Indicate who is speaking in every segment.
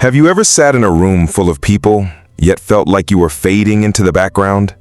Speaker 1: Have you ever sat in a room full of people, yet felt like you were fading into the background?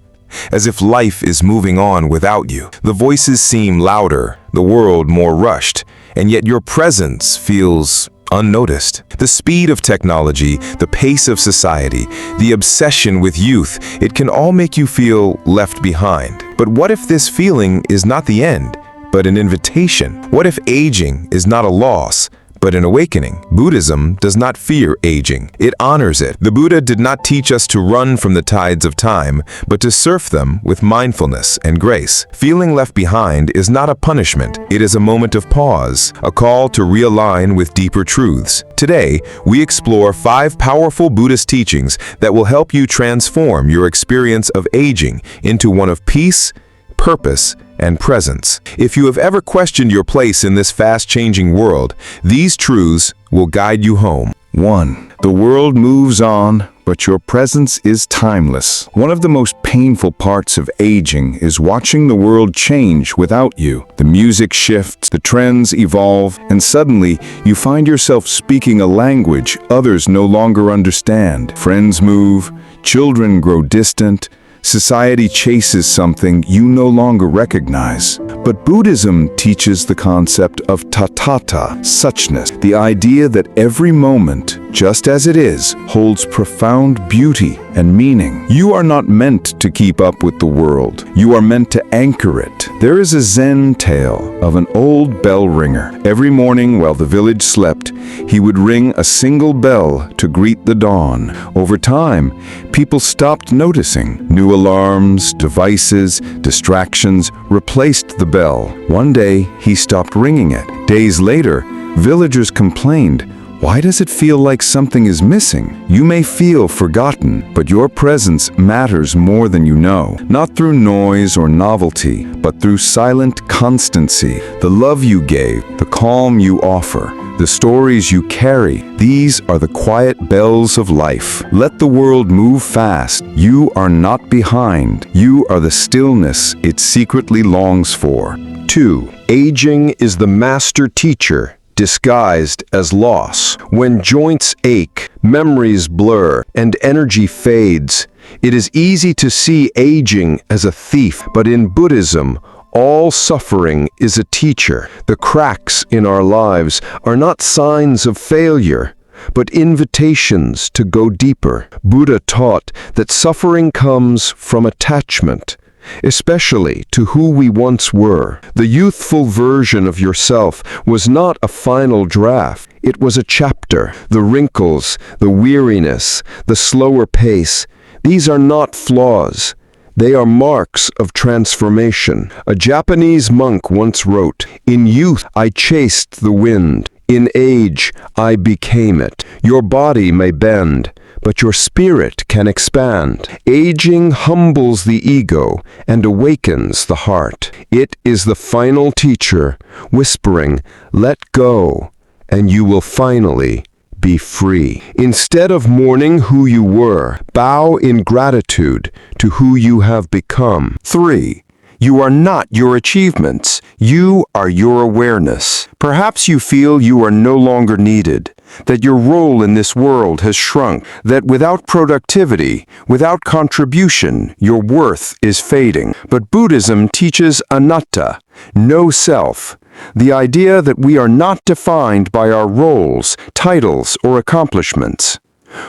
Speaker 1: As if life is moving on without you. The voices seem louder, the world more rushed, and yet your presence feels unnoticed. The speed of technology, the pace of society, the obsession with youth, it can all make you feel left behind. But what if this feeling is not the end, but an invitation? What if aging is not a loss, but an awakening? Buddhism does not fear aging. It honors it. The Buddha did not teach us to run from the tides of time, but to surf them with mindfulness and grace. Feeling left behind is not a punishment. It is a moment of pause, a call to realign with deeper truths. Today, we explore 5 powerful Buddhist teachings that will help you transform your experience of aging into one of peace, purpose, and presence. If you have ever questioned your place in this fast-changing world, these truths will guide you home.
Speaker 2: 1. The world moves on, but your presence is timeless. One of the most painful parts of aging is watching the world change without you. The music shifts, the trends evolve, and suddenly you find yourself speaking a language others no longer understand. Friends move, children grow distant, society chases something you no longer recognize. But Buddhism teaches the concept of tathata, suchness, the idea that every moment, just as it is, holds profound beauty and meaning. You are not meant to keep up with the world. You are meant to anchor it. There is a Zen tale of an old bell ringer. Every morning while the village slept, he would ring a single bell to greet the dawn. Over time, people stopped noticing. New alarms, devices, distractions replaced the bell. One day, he stopped ringing it. Days later, villagers complained, "Why does it feel like something is missing?" You may feel forgotten, but your presence matters more than you know. Not through noise or novelty, but through silent constancy. The love you gave, the calm you offer, the stories you carry, these are the quiet bells of life. Let the world move fast. You are not behind. You are the stillness it secretly longs for.
Speaker 3: 2. Aging is the master teacher, disguised as loss. When joints ache, memories blur, and energy fades, it is easy to see aging as a thief. But in Buddhism, all suffering is a teacher. The cracks in our lives are not signs of failure, but invitations to go deeper. Buddha taught that suffering comes from attachment, especially to who we once were. The youthful version of yourself was not a final draft. It was a chapter. The wrinkles, the weariness, the slower pace, these are not flaws. They are marks of transformation. A Japanese monk once wrote, "In youth I chased the wind. In age I became it." Your body may bend, but your spirit can expand. Aging humbles the ego and awakens the heart. It is the final teacher, whispering, "Let go, and you will finally be free." Instead of mourning who you were, bow in gratitude to who you have become. 3. You are not your achievements. You are your awareness. Perhaps you feel you are no longer needed, that your role in this world has shrunk, that without productivity, without contribution, your worth is fading. But Buddhism teaches anatta, no self, the idea that we are not defined by our roles, titles, or accomplishments.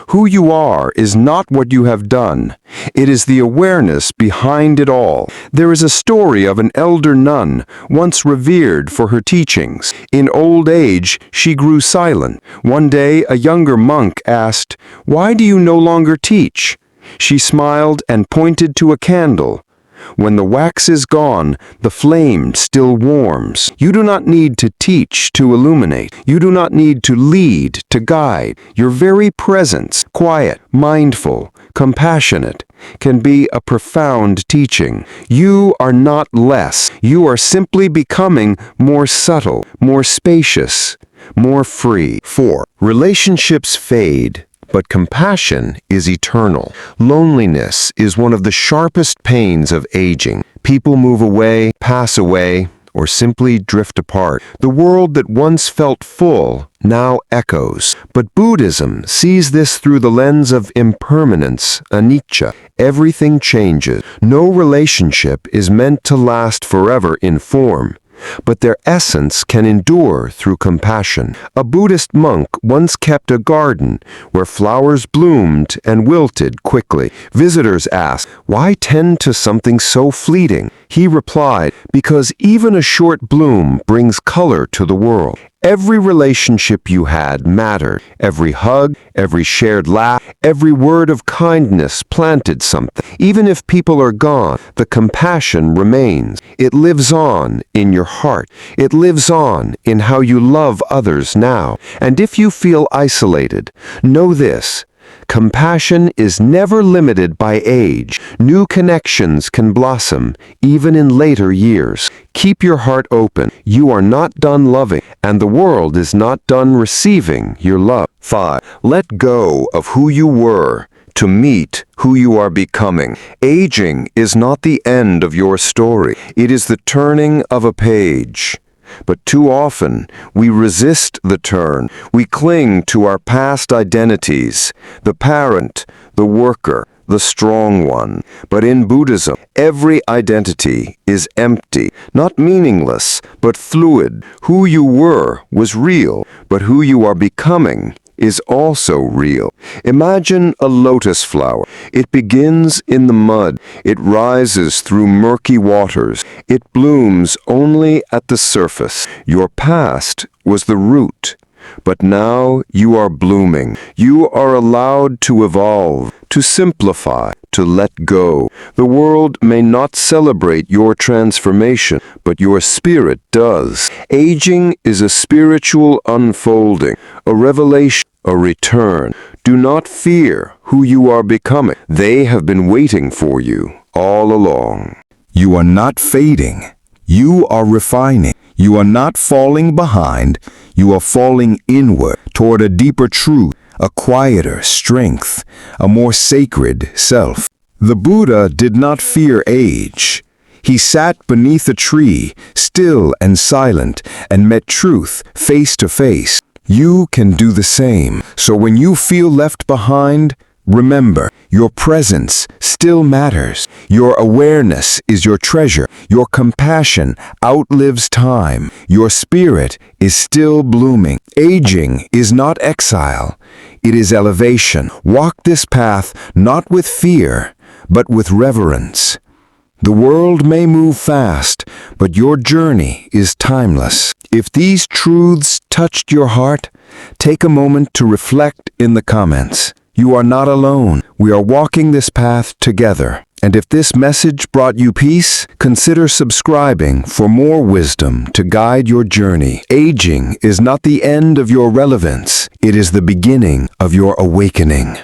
Speaker 3: Who you are is not what you have done. It is the awareness behind it all. There is a story of an elder nun, once revered for her teachings. In old age, she grew silent. One day, a younger monk asked, "Why do you no longer teach?" She smiled and pointed to a candle. "When the wax is gone, the flame still warms. You do not need to teach to illuminate. You do not need to lead to guide. Your very presence, quiet, mindful, compassionate, can be a profound teaching. You are not less. You are simply becoming more subtle, more spacious, more free." 4. Relationships fade, but compassion is eternal. Loneliness is one of the sharpest pains of aging. People move away, pass away, or simply drift apart. The world that once felt full now echoes. But Buddhism sees this through the lens of impermanence, anicca. Everything changes. No relationship is meant to last forever in form, but their essence can endure through compassion. A Buddhist monk once kept a garden where flowers bloomed and wilted quickly. Visitors asked, "Why tend to something so fleeting?" He replied, "Because even a short bloom brings color to the world." Every relationship you had mattered. Every hug, every shared laugh, every word of kindness planted something. Even if people are gone, the compassion remains. It lives on in your heart. It lives on in how you love others now. And if you feel isolated, know this: compassion is never limited by age. New connections can blossom, even in later years. Keep your heart open. You are not done loving, and the world is not done receiving your love. 5. Let go of who you were to meet who you are becoming. Aging is not the end of your story. It is the turning of a page. But too often, we resist the turn. We cling to our past identities, the parent, the worker, the strong one. But in Buddhism, every identity is empty, not meaningless, but fluid. Who you were was real, but who you are becoming is also real. Imagine a lotus flower. It begins in the mud. It rises through murky waters. It blooms only at the surface. Your past was the root, but now you are blooming. You are allowed to evolve, to simplify, to let go. The world may not celebrate your transformation, but your spirit does. Aging is a spiritual unfolding, a revelation, a return. Do not fear who you are becoming. They have been waiting for you all along.
Speaker 2: You are not fading. You are refining. You are not falling behind. You are falling inward toward a deeper truth, a quieter strength, a more sacred self. The Buddha did not fear age. He sat beneath a tree, still and silent, and met truth face to face. You can do the same. So when you feel left behind, remember, your presence still matters. Your awareness is your treasure. Your compassion outlives time. Your spirit is still blooming. Aging is not exile. It is elevation. Walk this path not with fear, but with reverence. The world may move fast, but your journey is timeless. If these truths touched your heart, take a moment to reflect in the comments. You are not alone. We are walking this path together. And if this message brought you peace, consider subscribing for more wisdom to guide your journey. Aging is not the end of your relevance. It is the beginning of your awakening.